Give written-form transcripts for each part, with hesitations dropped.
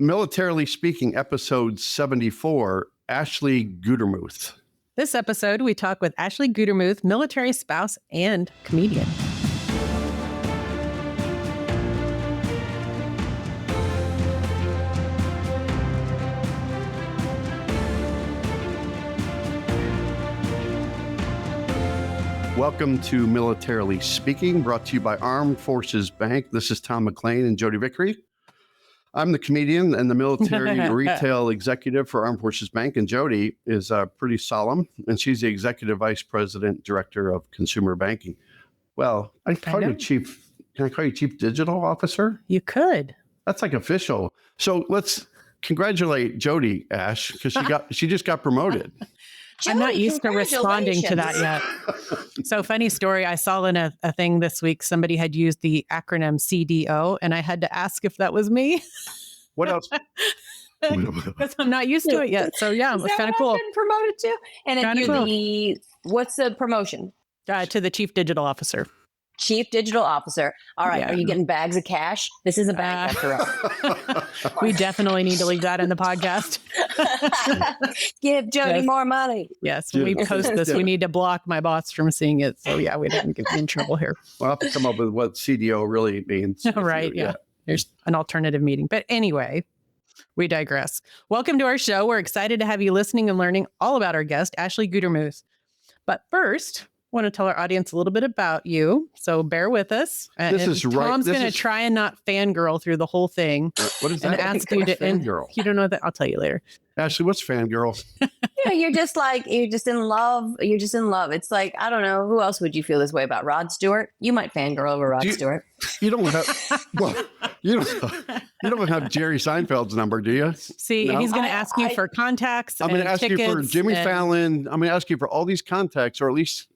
Militarily Speaking, episode 74, Ashley Gutermuth. This episode, we talk with Ashley Gutermuth, military spouse and comedian. Welcome to Militarily Speaking, brought to you by Armed Forces Bank. This is Tom McLean and Jodi Vickery. I'm the comedian and the military retail executive for Armed Forces Bank, and Jodi is pretty solemn, and she's the executive vice president, director of consumer banking. Well, I call you chief. Can I call you chief digital officer? You could. That's like official. So let's congratulate Jodi, Ash, because she just got promoted. Jodi, I'm not used to responding to that yet. So funny story. I saw in a thing this week, somebody had used the acronym CDO, and I had to ask if that was me. What else? Because I'm not used to it yet. So yeah, it was kind of cool. Been promoted to, and then you're what's the promotion? To the chief digital officer. Chief digital officer. All right. Yeah. Are you getting bags of cash? This is a bag after all. We definitely need to leave that in the podcast. Give Jodi more money. Yes. When we post this, we need to block my boss from seeing it. So yeah, we didn't get in trouble here. We'll have to come up with what CDO really means. Right. Yeah. There's an alternative meeting. But anyway, we digress. Welcome to our show. We're excited to have you listening and learning all about our guest, Ashley Gutermuth. But first, I want to tell our audience a little bit about you, so bear with us. Tom's going to try and not fangirl through the whole thing. What is that? And ask you to fangirl. You don't know that? I'll tell you later. Ashley, what's fangirl? You're just in love. You're just in love. It's like, I don't know. Who else would you feel this way about? Rod Stewart? You might fangirl over Rod Stewart. You don't have. Well, you don't have Jerry Seinfeld's number, do you? See, no? He's going to ask you for contacts. I'm going to ask you for Jimmy Fallon. I'm going to ask you for all these contacts, or at least.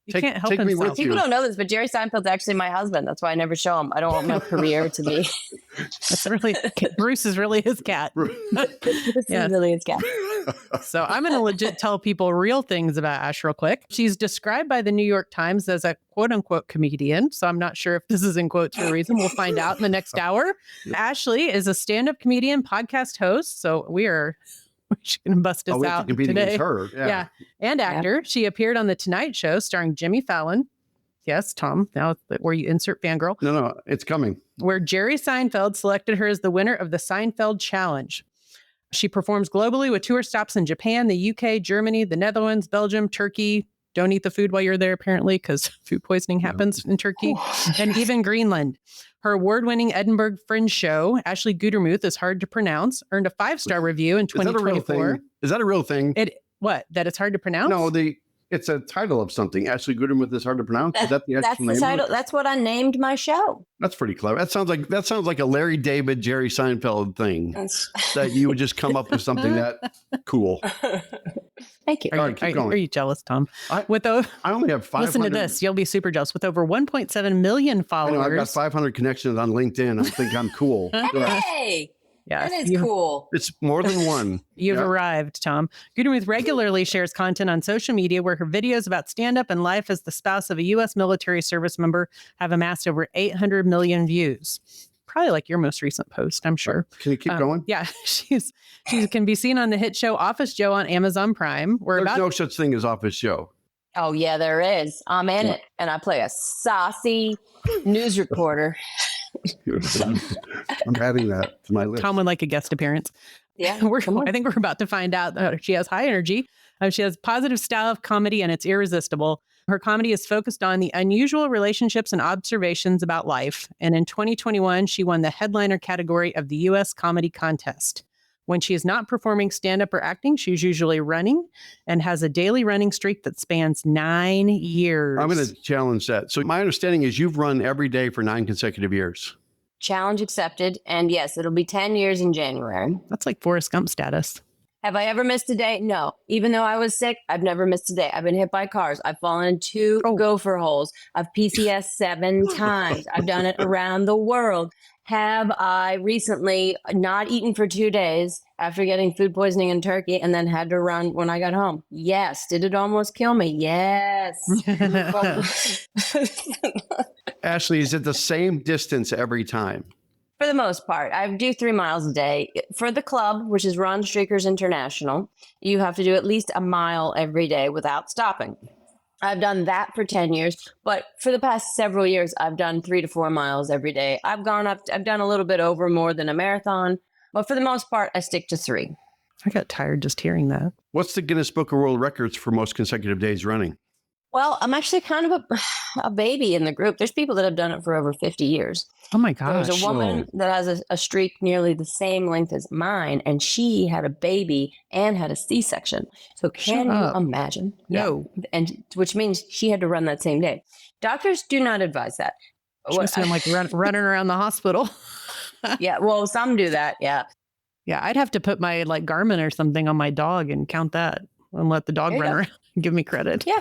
You can't help himself. People don't know this, but Jerry Seinfeld's actually my husband. That's why I never show him. I don't want my career to be. That's really Bruce is really his cat. Bruce is really his cat. So I'm going to legit tell people real things about Ash real quick. She's described by the New York Times as a quote unquote comedian. So I'm not sure if this is in quotes for a reason. We'll find out in the next hour. Ashley is a stand-up comedian, podcast host. So she's going to bust us out today. Her. Yeah. And actor. She appeared on The Tonight Show starring Jimmy Fallon. Yes, Tom, now where you insert fangirl. No, it's coming. Where Jerry Seinfeld selected her as the winner of the Seinfeld Challenge. She performs globally with tour stops in Japan, the UK, Germany, the Netherlands, Belgium, Turkey. Don't eat the food while you're there, apparently, because food poisoning happens in Turkey, and even Greenland. Her award-winning Edinburgh Fringe show, Ashley Gutermuth, is hard to pronounce, earned a 5-star review in 2024. Is that a real thing? That it's hard to pronounce? No, it's a title of something. Ashley Gutermuth is hard to pronounce. Is that the actual name? That's the title. That's what I named my show. That's pretty clever. That sounds like a Larry David, Jerry Seinfeld thing. That you would just come up with something that cool. Thank you. Are you jealous, Tom? I only have 500. Listen to this. You'll be super jealous. With over 1.7 million followers. I've got 500 connections on LinkedIn. I think I'm cool. Hey. Yes, that is cool. It's more than one. You've arrived, Tom. Gutermuth regularly shares content on social media where her videos about stand-up and life as the spouse of a U.S. military service member have amassed over 800 million views. Probably like your most recent post, I'm sure. Can you keep going? Yeah, she can be seen on the hit show Office Joe on Amazon Prime. There's no such thing as Office Joe. Oh, yeah, there is. I'm in it, and I play a saucy news reporter. I'm adding that to my list. Tom would like a guest appearance. Yeah, I think we're about to find out that she has high energy. She has positive style of comedy, and it's irresistible. Her comedy is focused on the unusual relationships and observations about life. And in 2021, she won the headliner category of the U.S. Comedy Contest. When she is not performing stand-up or acting, she's usually running and has a daily running streak that spans 9 years. I'm going to challenge that. So my understanding is you've run every day for 9 consecutive years. Challenge accepted. And yes, it'll be 10 years in January. That's like Forrest Gump status. Have I ever missed a day? No. Even though I was sick, I've never missed a day. I've been hit by cars. I've fallen in 2 gopher holes. I've PCS 7 times. I've done it around the world. Have I recently not eaten for 2 days after getting food poisoning in Turkey and then had to run when I got home? Yes. Did it almost kill me? Yes. Ashley, is it the same distance every time? For the most part, I do 3 miles a day. For the club, which is Run Streakers International, you have to do at least a mile every day without stopping. I've done that for 10 years, but for the past several years, I've done 3 to 4 miles every day. I've done a little bit over more than a marathon, but for the most part, I stick to 3. I got tired just hearing that. What's the Guinness Book of World Records for most consecutive days running? Well, I'm actually kind of a baby in the group. There's people that have done it for over 50 years. Oh my gosh. There's a woman that has a streak nearly the same length as mine, and she had a baby and had a C-section. So can you imagine? No. Yeah. And which means she had to run that same day. Doctors do not advise that. She must have been like running around the hospital. Yeah, well, some do that. Yeah. Yeah, I'd have to put my like Garmin or something on my dog and count that and let the dog run around and give me credit. Yeah,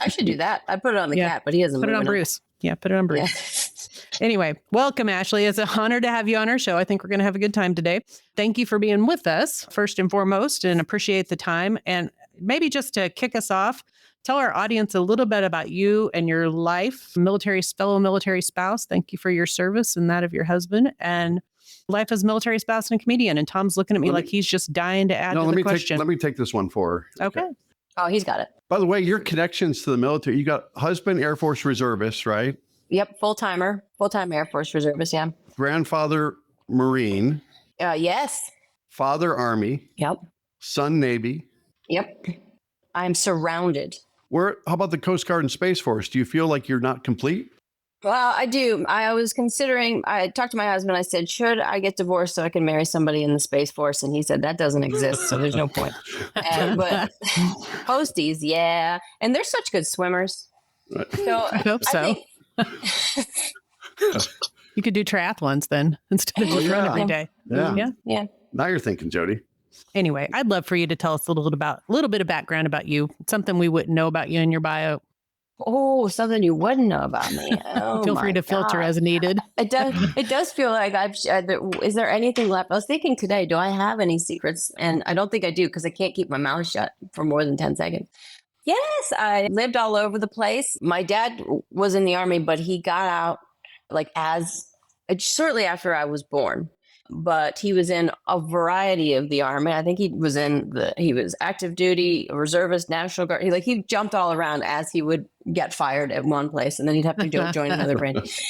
I should do that. I put it on the cat, but he doesn't put it on Bruce. Yeah, put it on Bruce. Yeah. Anyway, welcome, Ashley. It's an honor to have you on our show. I think we're going to have a good time today. Thank you for being with us, first and foremost, and appreciate the time. And maybe just to kick us off, tell our audience a little bit about you and your life, fellow military spouse. Thank you for your service and that of your husband, and life as military spouse and a comedian. And Tom's looking at me like he's just dying to add to the question. Let me take this one for her. Okay. Oh, he's got it. By the way, your connections to the military, you got husband, Air Force reservist, right? Yep. Full-time Air Force reservist. Yeah. Grandfather, Marine. Yes. Father, Army. Yep. Son, Navy. Yep. I'm surrounded. How about the Coast Guard and Space Force? Do you feel like you're not complete? Well, I do. I talked to my husband. I said, should I get divorced so I can marry somebody in the Space Force? And he said, that doesn't exist. So there's no point. But posties, yeah. And they're such good swimmers. So I hope so. You could do triathlons then instead of just run every day. Yeah. Now you're thinking, Jodi. Anyway, I'd love for you to tell us a little bit of background about you, something we wouldn't know about you in your bio. Oh, something you wouldn't know about me. Oh, feel free to filter as needed. It does feel like is there anything left? I was thinking today, do I have any secrets? And I don't think I do because I can't keep my mouth shut for more than 10 seconds. Yes, I lived all over the place. My dad was in the Army, but he got out shortly after I was born. But he was in a variety of the Army. I think he was active duty, reservist, National Guard. He jumped all around as he would get fired at one place, and then he'd have to join another branch.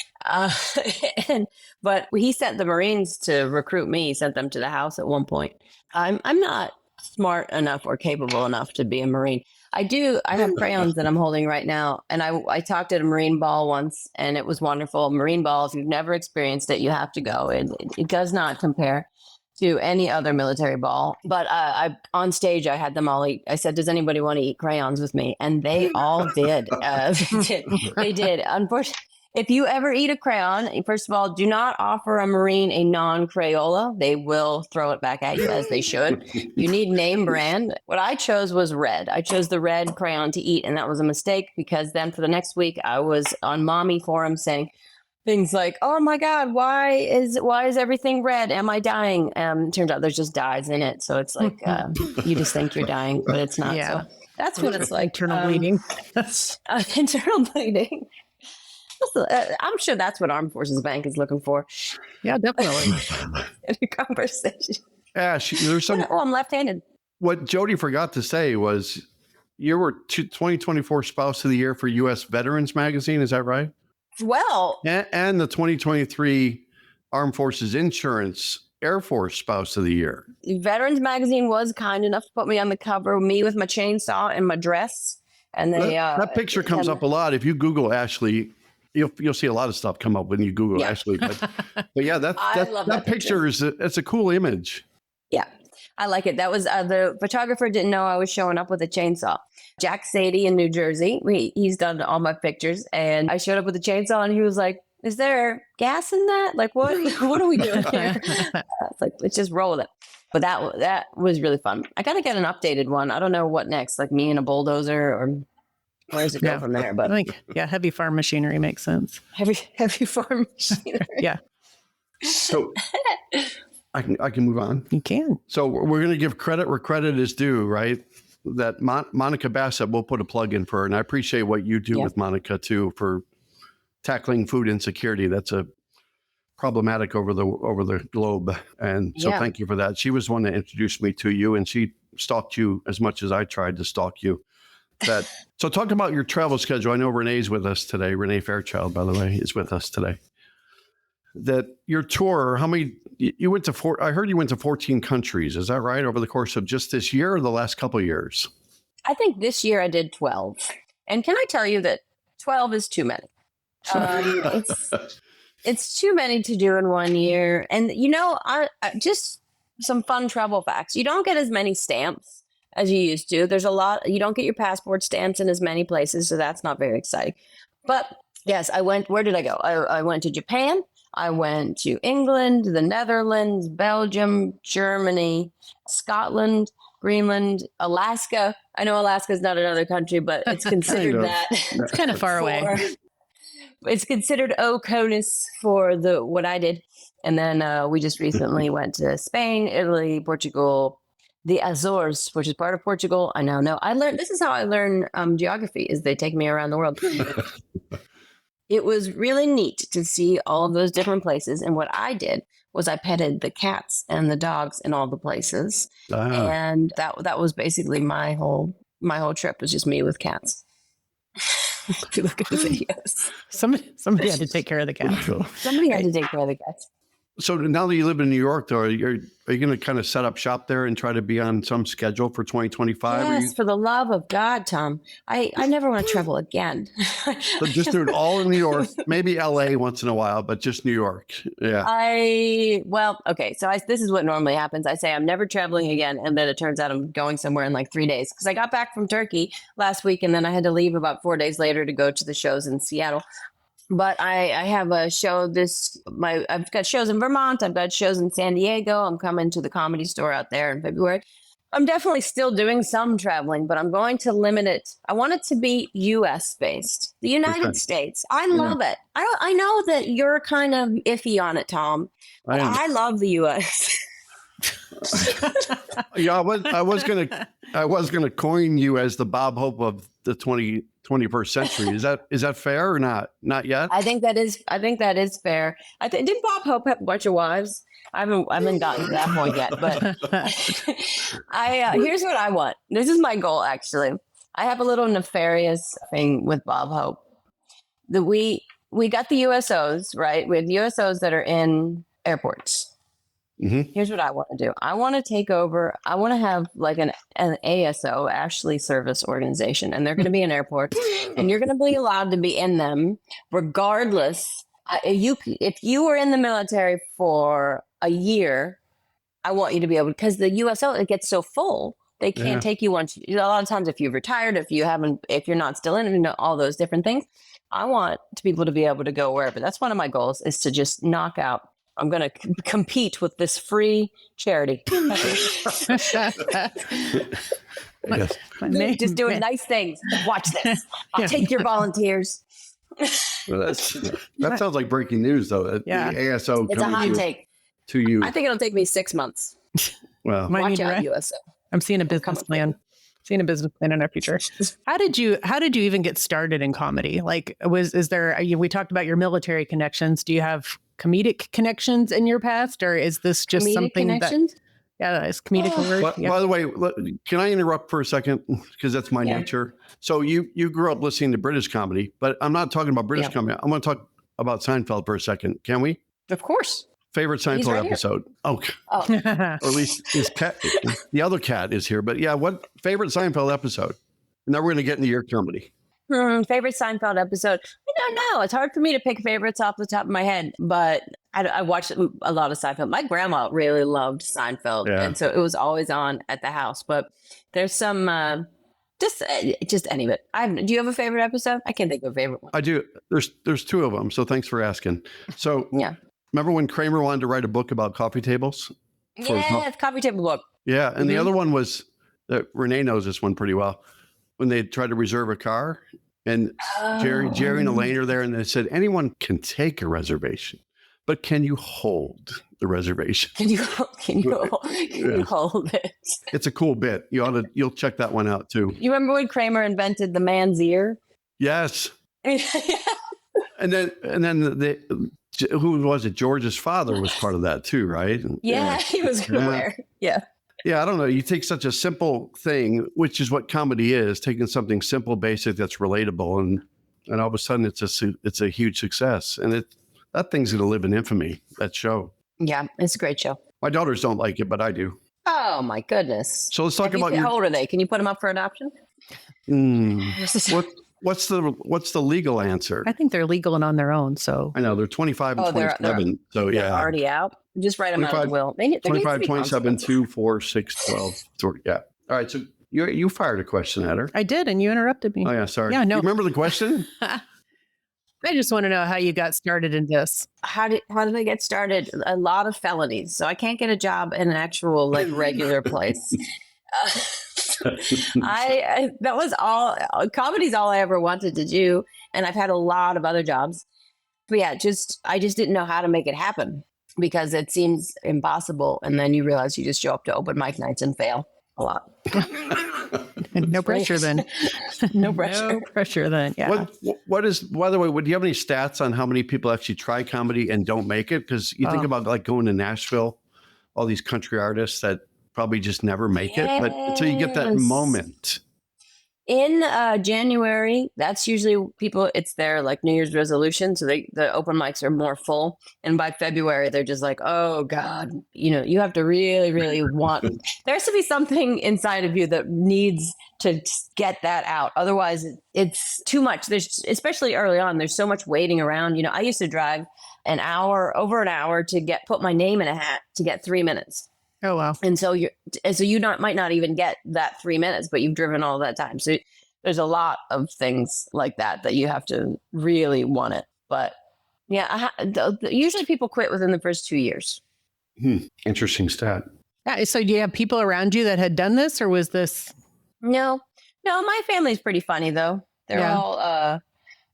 But he sent the Marines to recruit me. He sent them to the house at one point. I'm not smart enough or capable enough to be a Marine. I have crayons that I'm holding right now. And I talked at a Marine ball once, and it was wonderful. Marine ball, if you've never experienced it, you have to go. It does not compare to any other military ball. But on stage, I had them all eat. I said, does anybody want to eat crayons with me? And they all did. They did. Unfortunately, if you ever eat a crayon, first of all, do not offer a Marine a non-Crayola. They will throw it back at you, as they should. You need name brand. What I chose was red. I chose the red crayon to eat, and that was a mistake because then for the next week, I was on mommy forums saying things like, "Oh my God, why is everything red? Am I dying?" Turns out there's just dyes in it, so it's like you just think you're dying, but it's not. Yeah. So that's what it's like. Internal bleeding. Internal bleeding. I'm sure that's what Armed Forces Bank is looking for. Yeah, definitely. In a conversation. Ash, there's some. Oh, I'm left-handed. What Jodi forgot to say was you were 2024 Spouse of the Year for U.S. Veterans Magazine. Is that right? Well. And the 2023 Armed Forces Insurance Air Force Spouse of the Year. Veterans Magazine was kind enough to put me on the cover, me with my chainsaw and my dress. And that picture comes up a lot. If you Google Ashley, you'll see a lot of stuff come up when you Google Ashley. But yeah, that picture it's a cool image. Yeah, I like it. That was the photographer didn't know I was showing up with a chainsaw. Jack Sadie in New Jersey. He's done all my pictures, and I showed up with a chainsaw, and he was like, "Is there gas in that? Like, what are we doing here?" It's like, let's just roll with it. But that was really fun. I got to get an updated one. I don't know what next, like me and a bulldozer, or where does it go from there? But I think, heavy farm machinery makes sense. Heavy farm machinery. Yeah. So I can move on. You can. So we're going to give credit where credit is due, right? That Monica Bassett, we'll put a plug in for her. And I appreciate what you do with Monica too, for tackling food insecurity. That's a problematic over the globe. And so thank you for that. She was the one that introduced me to you, and she stalked you as much as I tried to stalk you. So talk about your travel schedule. I know Renee's with us today. Renee Fairchild, by the way, is with us today. That your tour, how many, you went to I heard you went to 14 countries. Is that right? Over the course of just this year or the last couple of years? I think this year I did 12. And can I tell you that 12 is too many? It's too many to do in one year. And, I just some fun travel facts. You don't get as many stamps as you used to. There's a lot. You don't get your passport stamps in as many places. So that's not very exciting. But yes, where did I go? I went to Japan. I went to England, the Netherlands, Belgium, Germany, Scotland, Greenland, Alaska. I know Alaska is not another country, but it's considered that. It's kind of far away. It's considered OCONUS for what I did. And then we just recently went to Spain, Italy, Portugal, the Azores, which is part of Portugal. I now know. This is how I learn geography, is they take me around the world. It was really neat to see all of those different places. And what I did was I petted the cats and the dogs in all the places. And that was basically my whole trip, was just me with cats. If you look at the videos. Somebody had to take care of the cats. Somebody had to take care of the cats. So now that you live in New York, though, are you going to kind of set up shop there and try to be on some schedule for 2025? Yes, for the love of God, Tom. I never want to travel again. So just do it all in New York, maybe LA once in a while, but just New York. Yeah. This is what normally happens. I say I'm never traveling again, and then it turns out I'm going somewhere in like 3 days, because I got back from Turkey last week, and then I had to leave about 4 days later to go to the shows in Seattle. But I have a show I've got shows in Vermont. I've got shows in San Diego. I'm coming to the Comedy Store out there in February. I'm definitely still doing some traveling, but I'm going to limit it. I want it to be U.S. based, the United States. I love it. I know that you're kind of iffy on it, Tom. But I love the U.S. Yeah, I was gonna coin you as the Bob Hope of the 21st century. Is that fair or not? Not yet. I think that is fair. Didn't Bob Hope have a bunch of wives? I haven't gotten to that point yet, but here's what I want. This is my goal, actually. I have a little nefarious thing with Bob Hope. That we got the USOs, right? We have USOs that are in airports. Mm-hmm. Here's what I want to do. I want to take over. I want to have like an ASO, Ashley Service Organization, and they're going to be in airports, and you're going to be allowed to be in them regardless. If you were in the military for a year, I want you to be able, because the USO, it gets so full, they can't take you once. A lot of times, if you've retired, if you're not still in, all those different things, I want people to be able to go wherever. That's one of my goals, is to just knock out. I'm going to compete with this free charity. Just doing nice things. Watch this. I'll take your volunteers. Well, that sounds like breaking news, though. Yeah. The ASO. It's a hot take. To you. I think it'll take me 6 months. Well, watch out, USO. I'm seeing a business plan. Seeing a business plan in our future. How did you even get started in comedy? Like, we talked about your military connections. Do you have comedic connections in your past, or is this just something connections? Is comedic a word? By the way, can I interrupt for a second? Because that's my nature. So you grew up listening to British comedy, but I'm not talking about British comedy. I'm going to talk about Seinfeld for a second. Can we? Of course. Favorite Seinfeld episode? Oh. Or at least his cat, the other cat is here. But yeah, what favorite Seinfeld episode? And then we're going to get into your comedy. Favorite Seinfeld episode? I don't know. It's hard for me to pick favorites off the top of my head, but I watched a lot of Seinfeld. My grandma really loved Seinfeld, and so it was always on at the house. But there's some just any of it. Do you have a favorite episode? I can't think of a favorite one. I do. There's two of them. So thanks for asking. So remember when Kramer wanted to write a book about coffee tables? It's coffee table book. Yeah, and the other one was that Renee knows this one pretty well. When they tried to reserve a car, and Jerry and Elaine are there, and they said, anyone can take a reservation, but can you hold the reservation? Can you hold it? It's a cool bit. You'll check that one out too. You remember when Kramer invented the man's ear? Yes. And then who was it? George's father was part of that too, right? Yeah, he was aware. Yeah. Yeah, I don't know. You take such a simple thing, which is what comedy is, taking something simple, basic, that's relatable, and all of a sudden it's a huge success. And that thing's going to live in infamy, that show. Yeah, it's a great show. My daughters don't like it, but I do. Oh, my goodness. So let's talk about how old are they? Can you put them up for adoption? What's the legal answer? I think they're legal and on their own. So I know they're 25 and 27. So yeah, they're already out. Just write them out of the will. 25, 27, 2, 4, 6, 12. Yeah. All right. So you fired a question at her. I did, and you interrupted me. Oh yeah, sorry. Yeah, no. You remember the question? I just want to know how you got started in this. How did I get started? A lot of felonies. So I can't get a job in an actual regular place. That was all. Comedy's all I ever wanted to do, and I've had a lot of other jobs. But yeah, I just didn't know how to make it happen because it seems impossible. And then you realize you just show up to open mic nights and fail a lot. No pressure then. No pressure. No pressure then. Yeah. What is, by the way, do you have any stats on how many people actually try comedy and don't make it? Because you think about like going to Nashville, all these country artists that probably just never make it, but until you get that moment. In January, that's usually people, it's their like New Year's resolution. So the open mics are more full. And by February, they're just like, oh God, you have to really, really want, there has to be something inside of you that needs to get that out. Otherwise it's too much. Especially early on, there's so much waiting around. I used to drive over an hour to put my name in a hat to get 3 minutes. Oh, wow. And so might not even get that 3 minutes, but you've driven all that time. So there's a lot of things like that you have to really want it. But yeah, usually people quit within the first 2 years. Interesting stat. Yeah, so do you have people around you that had done this, or was this? No, my family's pretty funny though. They're all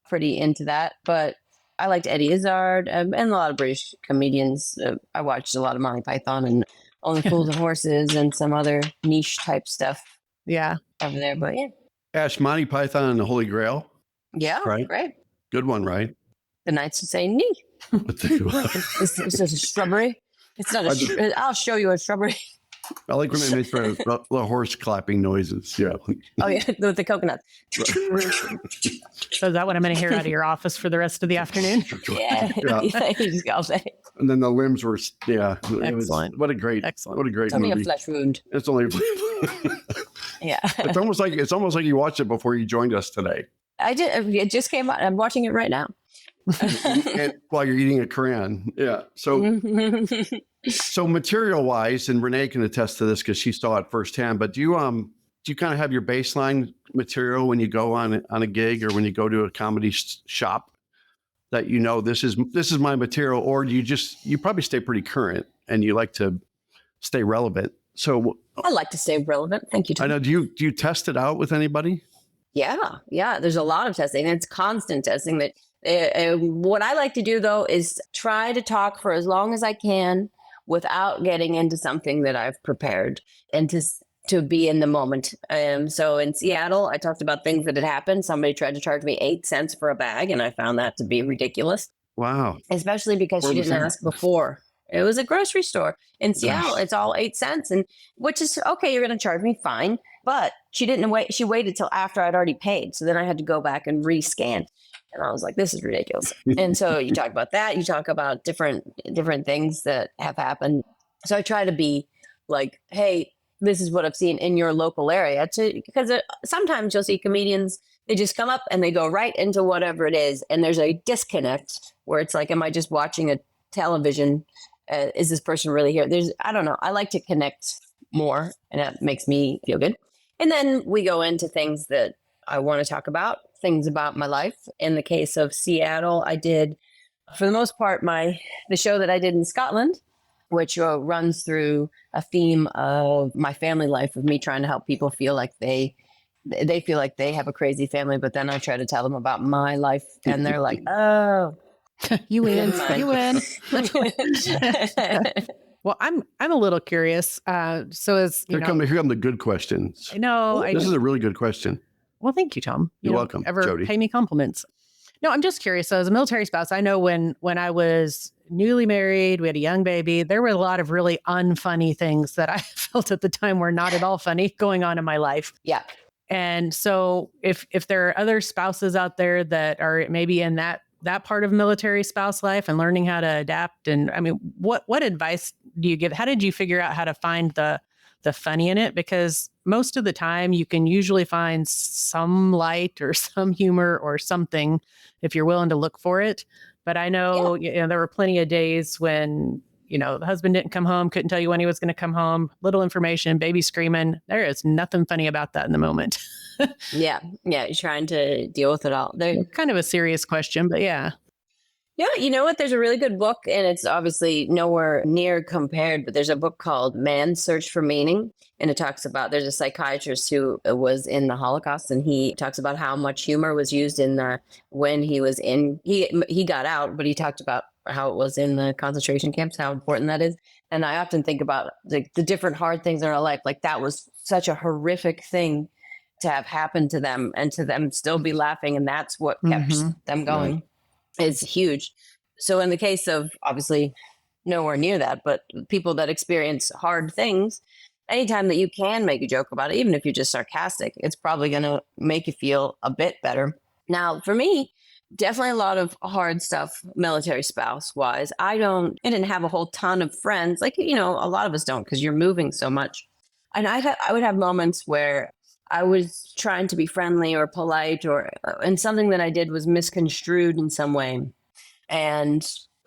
pretty into that, but I liked Eddie Izzard and a lot of British comedians. I watched a lot of Monty Python and Only Fools and Horses and some other niche type stuff. Yeah. Over there, but yeah. Ash, Monty Python and the Holy Grail. Yeah. Right. Great. Good one, right? The Knights would say, "Nee." It's just a shrubbery. It's not I'll show you a shrubbery. I like when they make the horse clapping noises. Yeah. Oh yeah, with the coconuts. So is that what I'm going to hear out of your office for the rest of the afternoon? Yeah. I'll say. And then the limbs were, Excellent. What a great It's movie. only a flesh wound. It's only. Yeah. It's almost like you watched it before you joined us today. I did. It just came out. I'm watching it right now. And while you're eating a crayon. Yeah. So material wise, and Renee can attest to this because she saw it firsthand, but do you kind of have your baseline material when you go on a gig or when you go to a comedy shop that this is my material, or do you probably stay pretty current and you like to stay relevant? So I like to stay relevant. Thank you, Tom. I know. Do you test it out with anybody? Yeah. There's a lot of testing. It's constant testing. That what I like to do though is try to talk for as long as I can without getting into something that I've prepared, and to be in the moment. So in Seattle, I talked about things that had happened. Somebody tried to charge me 8 cents for a bag, and I found that to be ridiculous. Wow. Especially because she didn't ask before. It was a grocery store in Seattle. It's all 8 cents, and which is okay. You're going to charge me, fine. But she didn't wait. She waited till after I'd already paid. So then I had to go back and rescan. And I was like, this is ridiculous. And so you talk about that. You talk about different things that have happened. So I try to be like, hey, this is what I've seen in your local area. Because sometimes you'll see comedians, they just come up and they go right into whatever it is. And there's a disconnect where it's like, am I just watching a television? Is this person really here? I don't know. I like to connect more, and that makes me feel good. And then we go into things that I want to talk about, things about my life. In the case of Seattle, I did, for the most part, the show that I did in Scotland, which runs through a theme of my family life, of me trying to help people feel like they feel like they have a crazy family, but then I try to tell them about my life, and they're like, oh. You win. You win. Well, I'm a little curious. So as here come the good questions. No, this is a really good question. Well, thank you, Tom. You're welcome, Ever Jodi. pay me compliments. No, I'm just curious. So as a military spouse, I know when I was newly married, we had a young baby, there were a lot of really unfunny things that I felt at the time were not at all funny going on in my life. Yeah. And so if there are other spouses out there that are maybe in that part of military spouse life and learning how to adapt, and I mean, what advice do you give? How did you figure out how to find the funny in it? Because most of the time you can usually find some light or some humor or something if you're willing to look for it. But I know, there were plenty of days when, the husband didn't come home, couldn't tell you when he was going to come home, little information, baby screaming. There is nothing funny about that in the moment. Yeah. You're trying to deal with it all. Kind of a serious question, but yeah. Yeah, you know what? There's a really good book, and it's obviously nowhere near compared, but there's a book called Man's Search for Meaning. And it talks about, there's a psychiatrist who was in the Holocaust, and he talks about how much humor was used when he was he got out, but he talked about how it was in the concentration camps, how important that is. And I often think about the different hard things in our life. Like that was such a horrific thing to have happened to them, and to them still be laughing. And that's what kept them going. Right. Is huge. So in the case of, obviously nowhere near that, but people that experience hard things, anytime that you can make a joke about it, even if you're just sarcastic, it's probably going to make you feel a bit better. Now, for me, definitely a lot of hard stuff, military spouse wise. I didn't have a whole ton of friends. Like, a lot of us don't, because you're moving so much. And I would have moments where I was trying to be friendly or polite, and something that I did was misconstrued in some way. And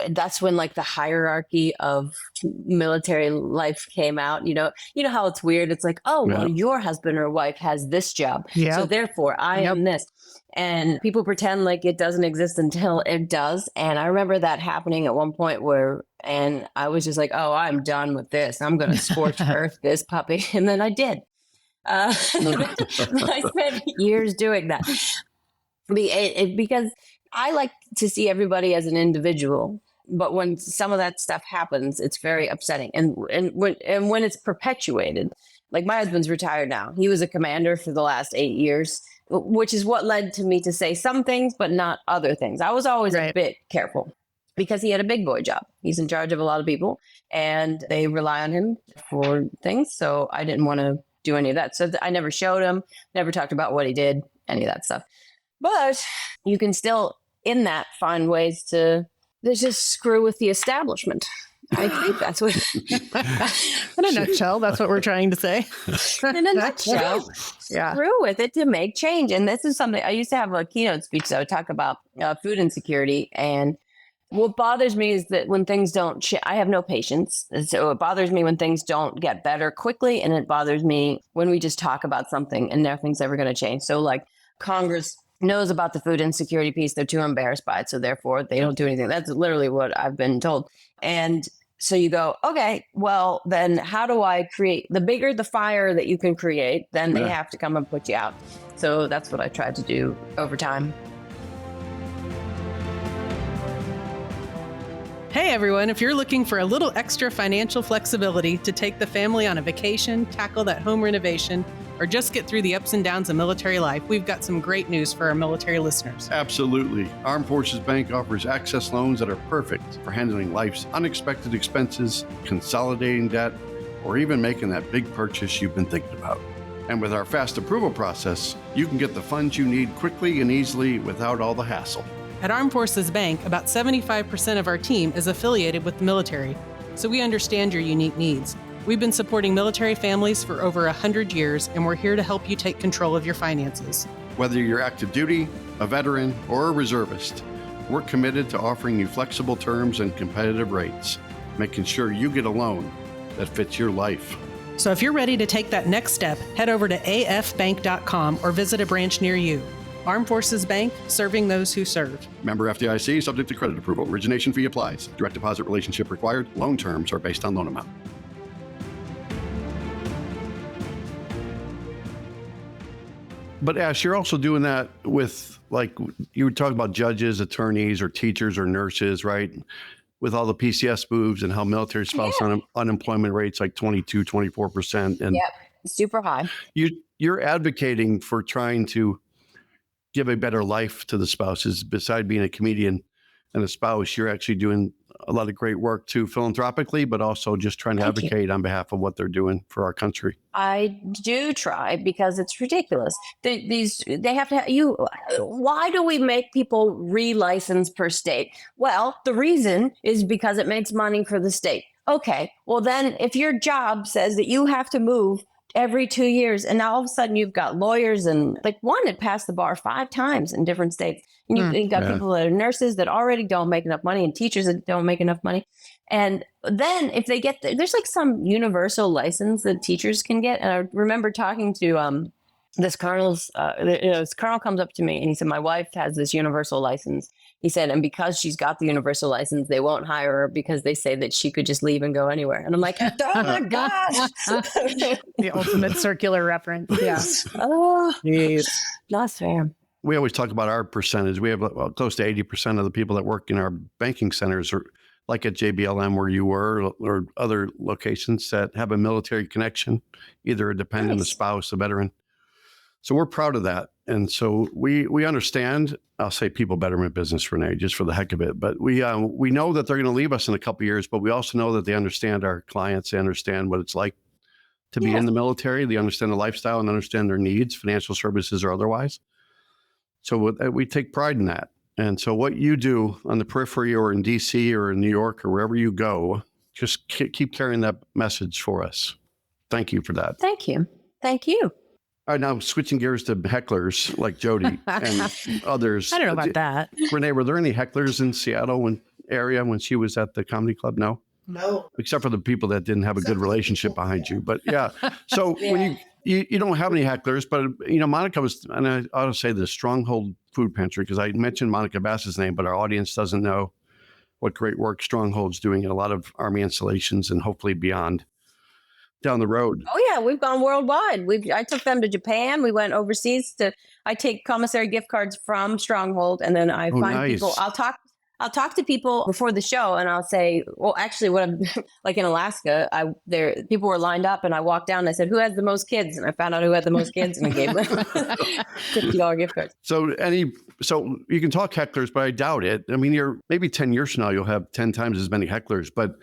that's when like the hierarchy of military life came out. You know how it's weird. It's like, oh, well, your husband or wife has this job. Yeah. So therefore I am this. And people pretend like it doesn't exist until it does. And I remember that happening at one point and I was just like, oh, I'm done with this. I'm going to scorch earth this puppy. And then I did. I spent years doing that because I like to see everybody as an individual. But when some of that stuff happens, it's very upsetting. And when it's perpetuated, like my husband's retired now. He was a commander for the last 8 years, which is what led to me to say some things, but not other things. I was always a bit careful because he had a big boy job. He's in charge of a lot of people and they rely on him for things. So I didn't want to do any of that. So I never showed him, never talked about what he did, any of that stuff. But you can still, in that, find ways to just screw with the establishment. I think that's what... In a nutshell, that's what we're trying to say. In a nutshell, screw with it to make change. And this is something, I used to have a keynote speech that would talk about food insecurity. And what bothers me is that when things don't, I have no patience. So it bothers me when things don't get better quickly. And it bothers me when we just talk about something and nothing's ever going to change. So like Congress knows about the food insecurity piece. They're too embarrassed by it. So therefore they don't do anything. That's literally what I've been told. And so you go, okay, well, then how do I create the bigger the fire that you can create, then they have to come and put you out. So that's what I tried to do over time. Hey everyone, if you're looking for a little extra financial flexibility to take the family on a vacation, tackle that home renovation, or just get through the ups and downs of military life, we've got some great news for our military listeners. Absolutely. Armed Forces Bank offers access loans that are perfect for handling life's unexpected expenses, consolidating debt, or even making that big purchase you've been thinking about. And with our fast approval process, you can get the funds you need quickly and easily without all the hassle. At Armed Forces Bank, about 75% of our team is affiliated with the military, so we understand your unique needs. We've been supporting military families for over 100 years, and we're here to help you take control of your finances. Whether you're active duty, a veteran, or a reservist, we're committed to offering you flexible terms and competitive rates, making sure you get a loan that fits your life. So if you're ready to take that next step, head over to afbank.com or visit a branch near you. Armed Forces Bank, serving those who serve. Member FDIC, subject to credit approval. Origination fee applies. Direct deposit relationship required. Loan terms are based on loan amount. But Ash, you're also doing that with, like, you were talking about judges, attorneys, or teachers or nurses, right? With all the PCS moves and how military spouse unemployment rates like 22, 24%. And super high. You're advocating for trying to give a better life to the spouses. Beside being a comedian and a spouse, you're actually doing a lot of great work too, philanthropically, but also just trying to advocate on behalf of what they're doing for our country. I do try because it's ridiculous. They have to you. Why do we make people re-license per state? Well, the reason is because it makes money for the state. Okay, well then if your job says that you have to move every 2 years, and now all of a sudden you've got lawyers and like one had passed the bar 5 times in different states. And you've got people that are nurses that already don't make enough money and teachers that don't make enough money. And then if they get, there's like some universal license that teachers can get. And I remember talking to this colonel's, this colonel comes up to me and he said, my wife has this universal license. He said, and because she's got the universal license, they won't hire her because they say that she could just leave and go anywhere. And I'm like, oh my gosh. The ultimate circular reference. Yeah. Oh, Jeez. not fair. We always talk about our percentage. We have close to 80% of the people that work in our banking centers are like at JBLM where you were or other locations that have a military connection, either a dependent, a spouse, a veteran. So we're proud of that. And so we understand, I'll say people betterment business, Renee, just for the heck of it. But we know that they're going to leave us in a couple of years, but we also know that they understand our clients. They understand what it's like to be in the military. They understand the lifestyle and understand their needs, financial services or otherwise. So we take pride in that. And so what you do on the periphery or in DC or in New York or wherever you go, just keep carrying that message for us. Thank you for that. Thank you. Thank you. All right, now switching gears to hecklers like Jodi and others. I don't know about that. Renee, were there any hecklers in Seattle area when she was at the comedy club? No? No. Except for the people that didn't have a good relationship behind you. But yeah, so when you don't have any hecklers, but Monica was, and I ought to say the Stronghold Food Pantry, because I mentioned Monica Bass's name, but our audience doesn't know what great work Stronghold's doing in a lot of Army installations and hopefully beyond down the road. Oh yeah, we've gone worldwide. I took them to Japan. We went overseas I take commissary gift cards from Stronghold, and then I find people. I'll talk to people before the show, and I'll say, well, actually, what I'm like in Alaska, people were lined up, and I walked down and I said, who has the most kids? And I found out who had the most kids, and I gave them $50 gift cards. So you can talk hecklers, but I doubt it. I mean, you're maybe 10 years from now, you'll have 10 times as many hecklers, but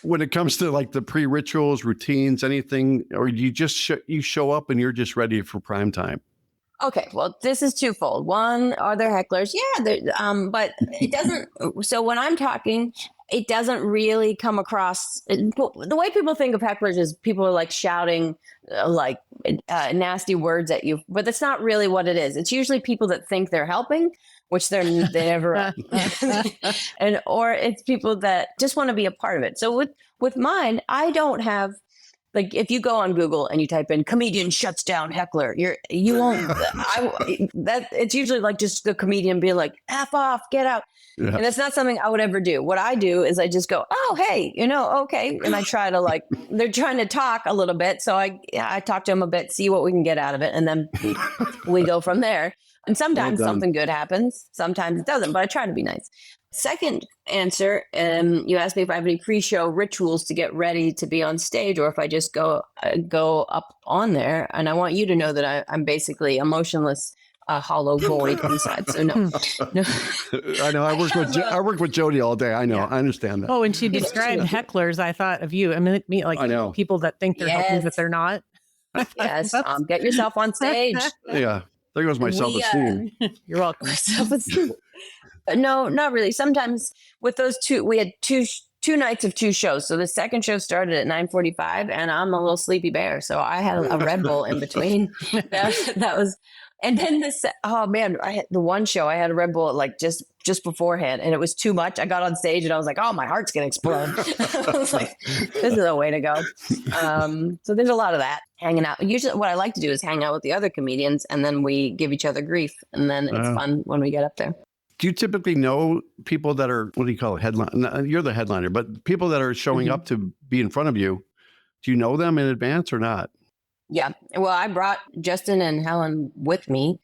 when it comes to like the pre-rituals, routines, anything, or you just you show up and you're just ready for prime time. Okay, well, this is twofold. One, are there hecklers? Yeah, but it doesn't. So when I'm talking, it doesn't really come across. The way people think of hecklers is people are like shouting nasty words at you, but that's not really what it is. It's usually people that think they're helping, which they never are. Or it's people that just want to be a part of it. So with mine, I don't have. Like if you go on Google and you type in comedian shuts down heckler, you won't. It's usually like just the comedian being like F off, get out, and that's not something I would ever do. What I do is I just go, oh hey, okay, and I try to they're trying to talk a little bit, so I talk to them a bit, see what we can get out of it, and then we go from there. And sometimes something good happens, sometimes it doesn't, but I try to be nice. Second answer, you asked me if I have any pre-show rituals to get ready to be on stage, or if I just go up on there. And I want you to know that I'm basically a motionless, hollow void inside. So no. I know. I work with Jodi all day. I know. Yeah. I understand that. Oh, when she described hecklers, I thought of you. I mean, I know. People that think they're helping, but they're not. Yes. Get yourself on stage. Yeah. There goes my self-esteem. You're welcome. Self-esteem. No, not really. Sometimes with those two, we had two nights of 2 shows. So the second show started at 9:45, and I'm a little sleepy bear, so I had a Red Bull in between. That was, and then I had the one show I had a Red Bull at just beforehand, and it was too much. I got on stage and I was like, oh, my heart's gonna explode. I was like, this is a way to go. So there's a lot of that hanging out. Usually, what I like to do is hang out with the other comedians, and then we give each other grief, and then it's fun when we get up there. Do you typically know people that are, what do you call it, headline? You're the headliner, but people that are showing up to be in front of you, do you know them in advance or not? Yeah. Well, I brought Justin and Helen with me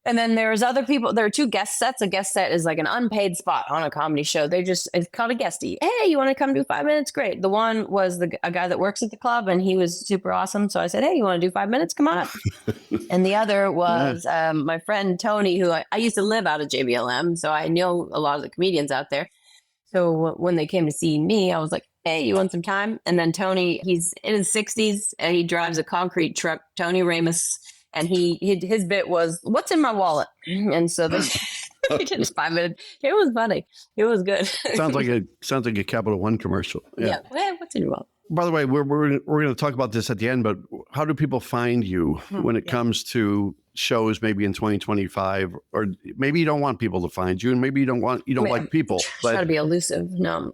And then there's other people. There are 2 guest sets. A guest set is like an unpaid spot on a comedy show. It's called a guestie. Hey, you want to come do 5 minutes? Great. The one was a guy that works at the club, and he was super awesome. So I said, hey, you want to do 5 minutes? Come on up. And the other was my friend Tony, who I used to live out of JBLM. So I know a lot of the comedians out there. So when they came to see me, I was like, hey, you want some time? And then Tony, he's in his 60s and he drives a concrete truck, Tony Ramus. And his bit was, what's in my wallet? And so he did 5 minutes. It was funny. It was good. sounds like a Capital One commercial. Yeah. Well, what's in your wallet? By the way, we're going to talk about this at the end, but how do people find you when it comes to shows maybe in 2025? Or maybe you don't want people to find you, and maybe you don't like people. But try to be elusive. No.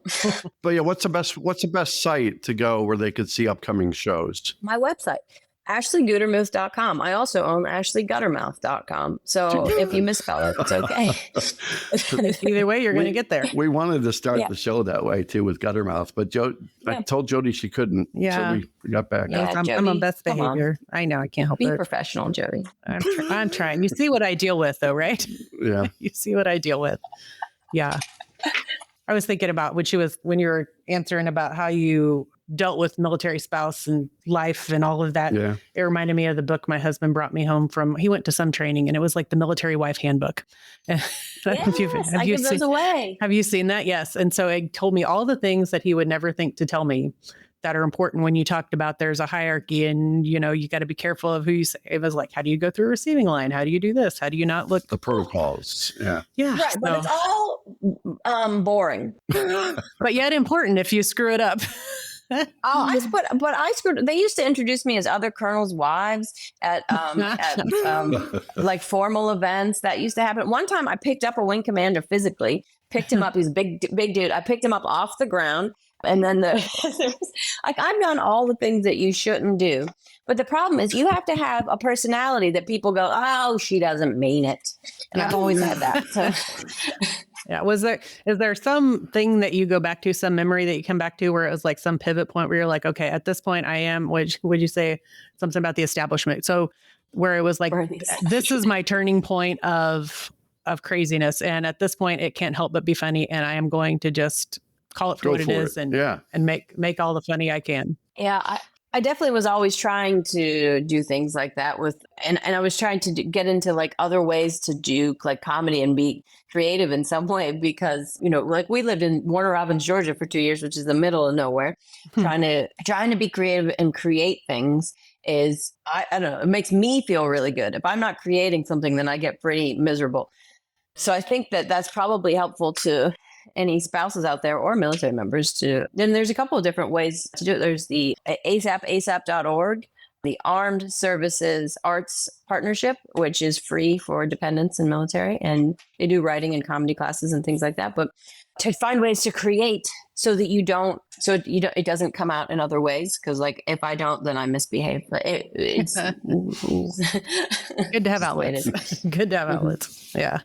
But yeah, what's the best site to go where they could see upcoming shows? My website, AshleyGutermuth.com. I also own AshleyGuttermouth.com. So if you misspell it, it's okay. Either way, you're going to get there. We wanted to start the show that way too, with Guttermouth, but I told Jodi she couldn't. Yeah. So we got back. Yeah, I'm on best behavior. I know. I can't help Be it. professional, Jodi. I'm trying. You see what I deal with, though, right? Yeah. You see what I deal with. Yeah. I was thinking about when you were answering about how you dealt with military spouse and life and all of that. Yeah. It reminded me of the book my husband brought me home from. He went to some training, and it was like the military wife handbook. Yes, I give those away. Have you seen that? Yes. And so it told me all the things that he would never think to tell me that are important when you talked about there's a hierarchy and, you got to be careful of who you say. It was like, how do you go through a receiving line? How do you do this? How do you not look? The protocols. Yeah. Yeah. Right, but it's all boring. But yet important if you screw it up. I screwed. They used to introduce me as other colonels' wives at like formal events. That used to happen. One time, I picked up a wing commander physically. Picked him up. He's a big dude. I picked him up off the ground, and then I've done all the things that you shouldn't do. But the problem is, you have to have a personality that people go, "Oh, she doesn't mean it," and I've always had that. So. Yeah. Is there something that you go back to, some memory that you come back to where it was like some pivot point where you're like, okay, at this point would you say something about the establishment? So where it was like, this is my turning point of craziness. And at this point it can't help but be funny. And I am going to just call it for what it is and make all the funny I can. Yeah. I definitely was always trying to do things like that and I was trying to get into like other ways to do like comedy and be creative in some way because, like we lived in Warner Robins, Georgia for 2 years, which is the middle of nowhere. Trying to be creative and create things is, I don't know, it makes me feel really good. If I'm not creating something, then I get pretty miserable. So I think that's probably helpful to any spouses out there or military members then there's a couple of different ways to do it. There's the asap.org, the Armed Services Arts Partnership, which is free for dependents and military. And they do writing and comedy classes and things like that. But to find ways to create so that it doesn't come out in other ways. Cause like, if I don't, then I misbehave. But it's good to have outlets. Good to have outlets. Yeah.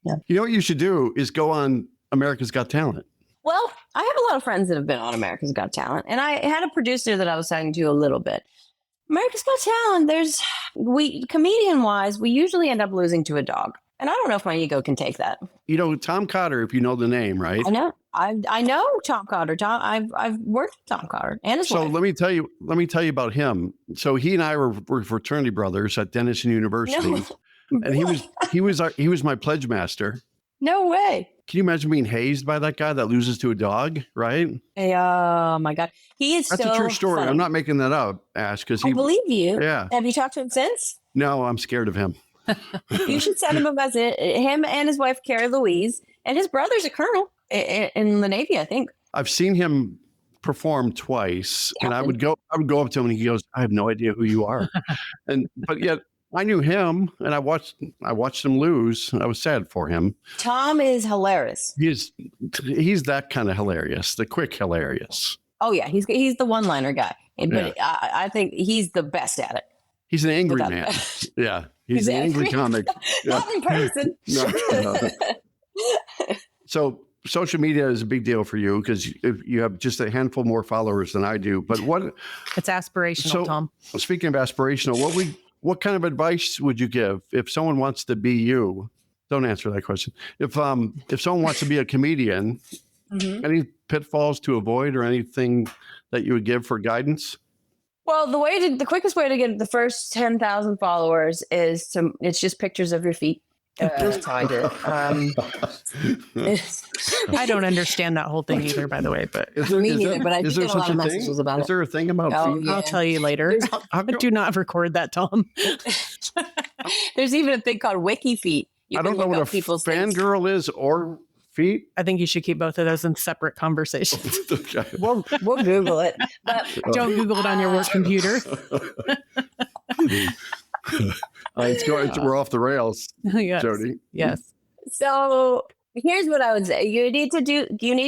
You know what you should do is go on America's Got Talent. Well, I have a lot of friends that have been on America's Got Talent, and I had a producer that I was talking to a little bit. America's Got Talent, comedian-wise, we usually end up losing to a dog. And I don't know if my ego can take that. Tom Cotter, if you know the name, right? I know. I know Tom Cotter. I've worked with Tom Cotter and his wife. So let me tell you about him. So he and I were fraternity brothers at Denison University. No. And he was my pledge master. No way. Can you imagine being hazed by that guy that loses to a dog, right? Hey, oh my God. That's a true story. Funny. I'm not making that up, Ash, because I believe you. Yeah. Have you talked to him since? No, I'm scared of him. You should send him a visit. Him and his wife, Carrie Louise, and his brother's a colonel in the Navy, I think. I've seen him perform twice, and I would go up to him, and he goes, "I have no idea who you are," but yet. I knew him, and I watched him lose. I was sad for him. Tom is hilarious. He's that kind of hilarious, the quick hilarious. Oh yeah, he's the one-liner guy, but I think he's the best at it. He's an angry man. Yeah, he's an angry comic. Not in person. No. So social media is a big deal for you because you have just a handful more followers than I do. But it's aspirational, Tom. Speaking of aspirational, what kind of advice would you give if someone wants to be you? Don't answer that question. If someone wants to be a comedian, any pitfalls to avoid or anything that you would give for guidance? Well, the quickest way to get the first 10,000 followers is it's just pictures of your feet. That's how I did it. I don't understand that whole thing either, by the way, but me neither, but I do get a lot of messages about it. Is there a thing about feet? I'll tell you later. Do not record that, Tom. There's even a thing called wiki feet. I don't know what a fangirl is or feet. I think you should keep both of those in separate conversations. Okay. We'll Google it, but don't Google it on your work computer. We're off the rails, yes. Jodi. Yes. So here's what I would say. You need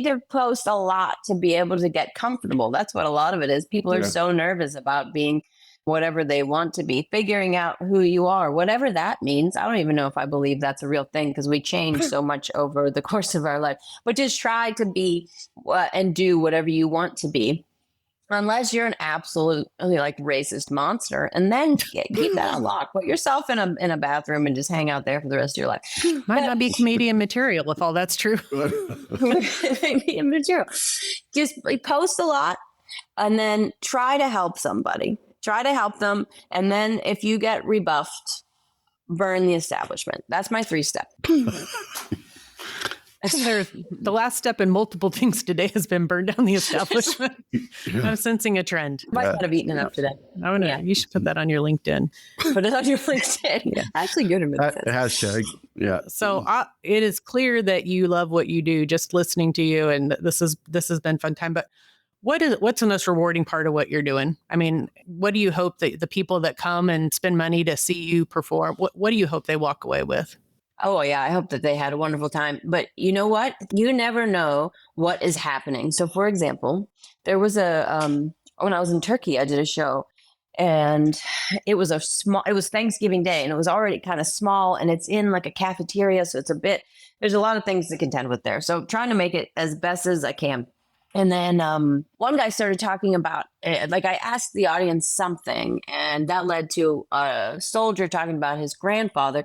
to post a lot to be able to get comfortable. That's what a lot of it is. People are so nervous about being whatever they want to be, figuring out who you are, whatever that means. I don't even know if I believe that's a real thing because we change so much over the course of our life. But just try to be and do whatever you want to be. Unless you're an absolutely like racist monster, and then keep that unlocked. Put yourself in a bathroom and just hang out there for the rest of your life. Might not be comedian material if all that's true. Comedian material. Just post a lot, and then try to help somebody. Try to help them, and then if you get rebuffed, burn the establishment. That's my 3-step. The last step in multiple things today has been burn down the establishment. I'm sensing a trend. Might not have eaten enough today. You should put that on your LinkedIn. Put it on your LinkedIn. Yeah. Ashley Gutermuth. Hashtag. Yeah. So it is clear that you love what you do. Just listening to you, and this has been fun time. But what's the most rewarding part of what you're doing? I mean, what do you hope that the people that come and spend money to see you perform? What do you hope they walk away with? Oh, yeah. I hope that they had a wonderful time. But you know what? You never know what is happening. So, for example, there was when I was in Turkey, I did a show, and it was Thanksgiving Day, and it was already kind of small, and it's in like a cafeteria. So there's a lot of things to contend with there. So trying to make it as best as I can. And then one guy started talking about, I asked the audience something, and that led to a soldier talking about his grandfather.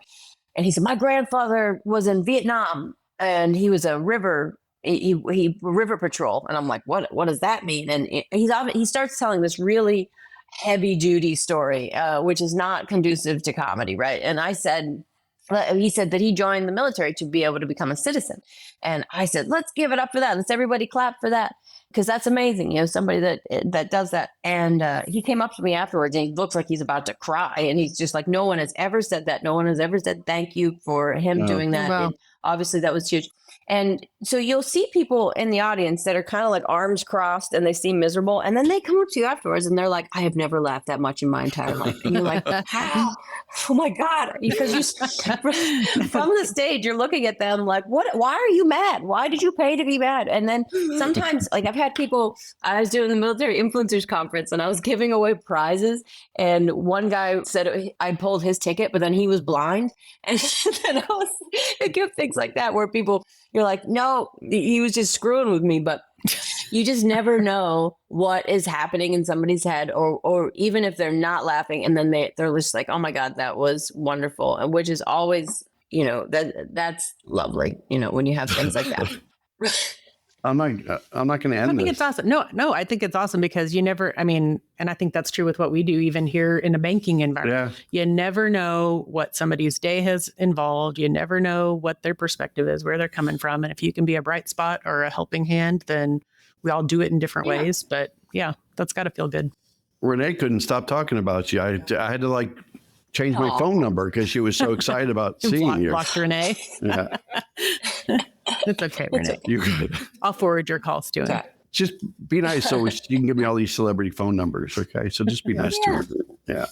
And he said, my grandfather was in Vietnam, and he was a river patrol. And I'm like, what does that mean? And he starts telling this really heavy duty story, which is not conducive to comedy. Right. And he said that he joined the military to be able to become a citizen. And I said, let's give it up for that. Let's everybody clap for that. Because that's amazing, somebody that does that. And he came up to me afterwards, and he looks like he's about to cry. And he's just like, no one has ever said that. No one has ever said thank you for him doing that. Wow. And obviously, that was huge. And so you'll see people in the audience that are kind of like arms crossed, and they seem miserable. And then they come up to you afterwards, and they're like, I have never laughed that much in my entire life. And you're like, how? Oh my God. Because from the stage, you're looking at them like, what? Why are you mad? Why did you pay to be mad? And then sometimes, like I've had people, I was doing the military influencers conference, and I was giving away prizes. And one guy said I pulled his ticket, but then he was blind. And then I give things like that where people, you're like, no, he was just screwing with me. But you just never know what is happening in somebody's head, or even if they're not laughing, and then they're just like, oh my God, that was wonderful. And which is always, that's lovely, when you have things like that. I'm not going to end I think it's awesome. No, I think it's awesome because and I think that's true with what we do, even here in a banking environment. Yeah. You never know what somebody's day has involved. You never know what their perspective is, where they're coming from. And if you can be a bright spot or a helping hand, then we all do it in different ways. But yeah, that's got to feel good. Renee couldn't stop talking about you. I had to change my phone number because she was so excited about seeing you. Blocked Renee. Yeah. It's okay, Renee. You could. I'll forward your calls to him. Just be nice so you can give me all these celebrity phone numbers, okay? So just be nice to her. Yeah.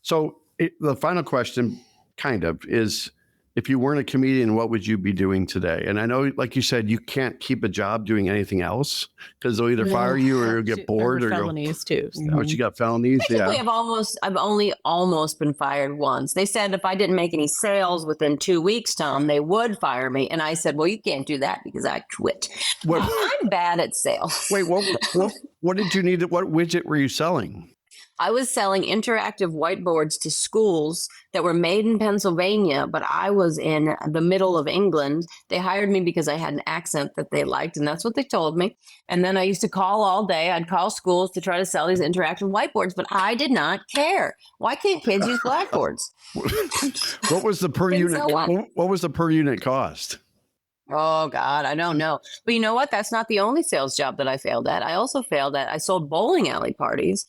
So the final question kind of is, if you weren't a comedian, what would you be doing today? And I know, like you said, you can't keep a job doing anything else because they'll either fire you or you'll get bored. Or felonies too. So. Oh, you got felonies? Basically, I've only almost been fired once. They said if I didn't make any sales within 2 weeks, Tom, they would fire me. And I said, well, you can't do that because I quit. I'm bad at sales. Wait, what did you need? What widget were you selling? I was selling interactive whiteboards to schools that were made in Pennsylvania, but I was in the middle of England. They hired me because I had an accent that they liked, and that's what they told me. And then I used to call all day. I'd call schools to try to sell these interactive whiteboards, but I did not care. Why can't kids use blackboards? What was the per unit? What was the per unit cost? Oh, God, I don't know. But you know what? That's not the only sales job that I failed at. I also failed at, I sold bowling alley parties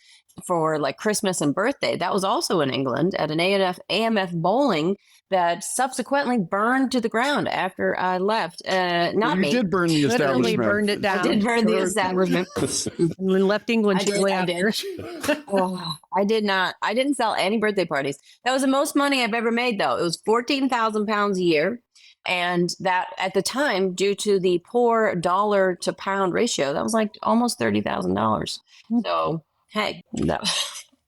for like Christmas and birthday. That was also in England at an AMF bowling that subsequently burned to the ground after I left. Not me. You did burn the establishment. Burned it down. I did burn the establishment. And left England shortly after. I did not. I didn't sell any birthday parties. That was the most money I've ever made, though. It was 14,000 pounds a year. And that at the time, due to the poor dollar to pound ratio, that was like almost $30,000. So, hey,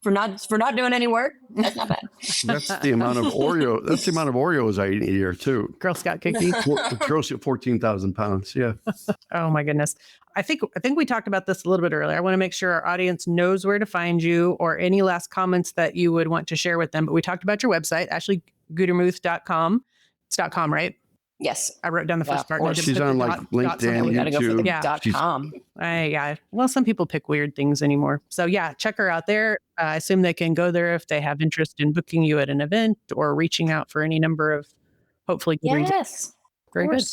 for not doing any work, that's not bad. That's the amount of Oreo. That's the amount of Oreos I eat a year too. Girl Scout cookies. Gross at 14,000 pounds. Yeah. Oh my goodness. I think we talked about this a little bit earlier. I want to make sure our audience knows where to find you or any last comments that you would want to share with them. But we talked about your website, AshleyGutermuth.com. It's .com, right? Yes. I wrote down the first part. Or she's on like LinkedIn, We got to go for the YouTube. .com. Well, some people pick weird things anymore. So yeah, check her out there. I assume they can go there if they have interest in booking you at an event or reaching out for any number of hopefully good reasons. Yes. Very good.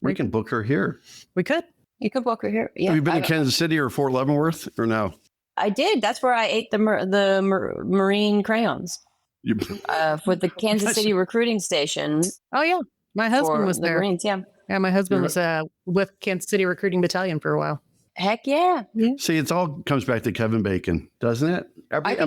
We can book her here. We could. You could book her here. Yeah. Have you been to Kansas City or Fort Leavenworth or no? I did. That's where I ate the marine crayons for the Kansas City recruiting station. Oh yeah. My husband was the there. Marines, yeah. Yeah, my husband was with Kansas City Recruiting Battalion for a while. Heck yeah. See, it all comes back to Kevin Bacon, doesn't it? Every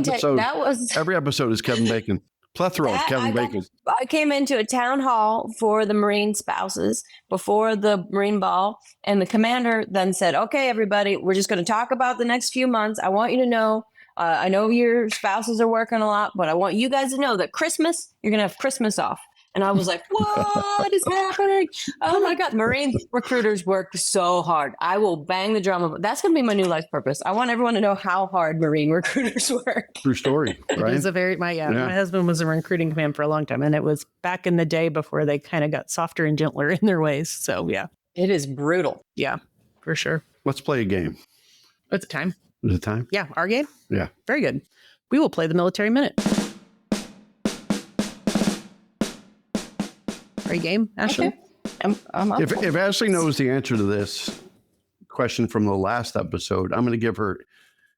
episode is Kevin Bacon. Plethora of Kevin Bacon. I came into a town hall for the Marine spouses before the Marine Ball, and the commander then said, okay, everybody, we're just going to talk about the next few months. I want you to know, I know your spouses are working a lot, but I want you guys to know that Christmas, you're going to have Christmas off. And I was like, what is happening? Oh my God. Marine recruiters work so hard. I will bang the drum. That's going to be my new life purpose. I want everyone to know how hard Marine recruiters work. True story, right? It was my husband was in recruiting command for a long time. And it was back in the day before they kind of got softer and gentler in their ways. So yeah. It is brutal. Yeah, for sure. Let's play a game. It's time. Is it time? Yeah. Our game? Yeah. Very good. We will play the Military Minute. Are you game, Ashley? Okay. I'm up. If Ashley knows the answer to this question from the last episode, I'm going to give her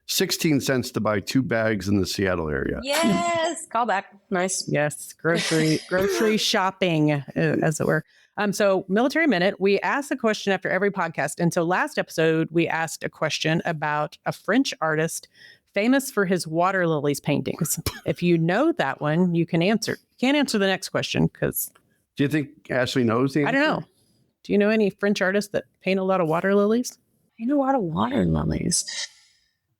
16 cents to buy 2 bags in the Seattle area. Yes. Call back. Nice. Yes. Grocery shopping, as it were. So Military Minute, we ask a question after every podcast. And so last episode, we asked a question about a French artist famous for his water lilies paintings. If you know that one, you can answer. You can't answer the next question because... Do you think Ashley knows the answer? I don't know. Do you know any French artists that paint a lot of water lilies? I know a lot of water lilies.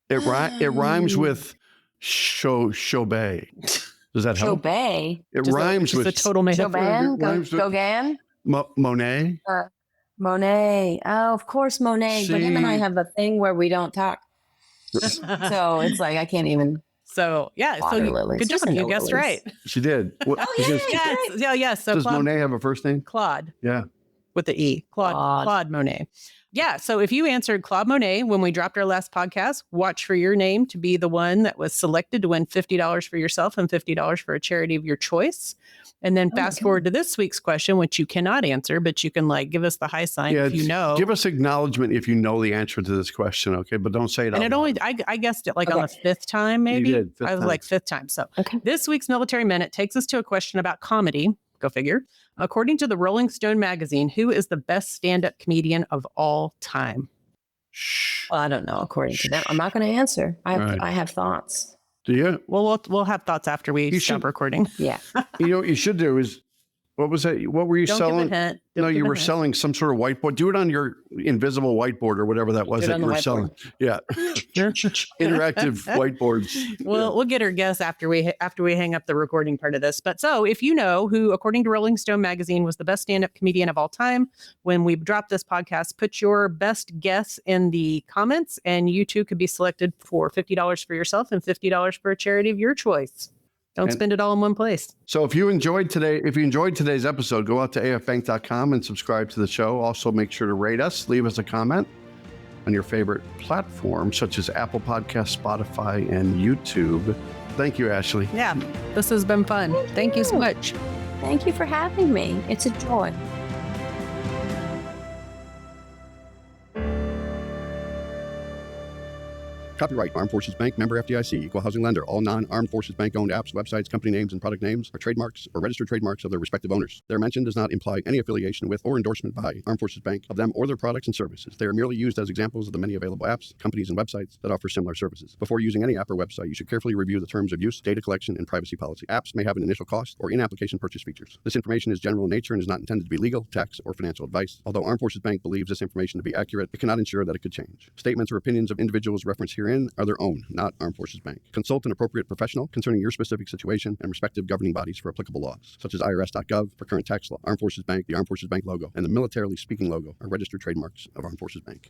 It rhymes with Chauvet. Does that help? Chauvet? It rhymes with... a total made-up word. Gauguin? Monet? Monet. Oh, of course, Monet. See? But him and I have a thing where we don't talk. So it's like I can't even... So, yeah. Water lilies. Good job. You guessed right. She did. Yes. So does Monet have a first name? Claude. Yeah. With the E. Claude Monet. Yeah. So if you answered Claude Monet when we dropped our last podcast, watch for your name to be the one that was selected to win $50 for yourself and $50 for a charity of your choice. And then fast forward to this week's question, which you cannot answer, but you can give us the high sign if you know. Give us acknowledgement if you know the answer to this question, okay? But don't say it out loud. I guessed it on the 5th time, maybe. You did, I was like 5th time. So this week's Military Minute takes us to a question about comedy. Go figure. According to the Rolling Stone magazine, who is the best stand-up comedian of all time? Well, I don't know. According to them, I'm not going to answer. I have thoughts. Do you? Well, we'll have thoughts after we stop recording. Yeah. You know what you should do is What was that? What were you Don't selling? give a hint. No, Don't you give a were hint. selling some sort of whiteboard. Do it on your invisible whiteboard or whatever that was Do it that on you the were selling. Yeah. Interactive whiteboards. We'll get her guess after we hang up the recording part of this. But so if you know who, according to Rolling Stone magazine, was the best stand-up comedian of all time, when we drop this podcast, put your best guess in the comments, and you too could be selected for $50 for yourself and $50 for a charity of your choice. Don't spend it all in one place. So if you enjoyed today's episode, go out to afbank.com and subscribe to the show. Also, make sure to rate us, leave us a comment on your favorite platform, such as Apple Podcasts, Spotify, and YouTube. Thank you, Ashley. Yeah, this has been fun. Thank you so much. Thank you for having me. It's a joy. Copyright Armed Forces Bank, member FDIC, equal housing lender. All non-Armed Forces Bank owned apps, websites, company names, and product names are trademarks or registered trademarks of their respective owners. Their mention does not imply any affiliation with or endorsement by Armed Forces Bank of them or their products and services. They are merely used as examples of the many available apps, companies, and websites that offer similar services. Before using any app or website, you should carefully review the terms of use, data collection, and privacy policy. Apps may have an initial cost or in-application purchase features. This information is general in nature and is not intended to be legal, tax, or financial advice. Although Armed Forces Bank believes this information to be accurate, it cannot ensure that it could change. Statements or opinions of individuals referenced herein are their own, not Armed Forces Bank. Consult an appropriate professional concerning your specific situation and respective governing bodies for applicable laws, such as irs.gov for current tax law. Armed Forces Bank, the Armed Forces Bank logo, and the Militarily Speaking logo are registered trademarks of Armed Forces Bank.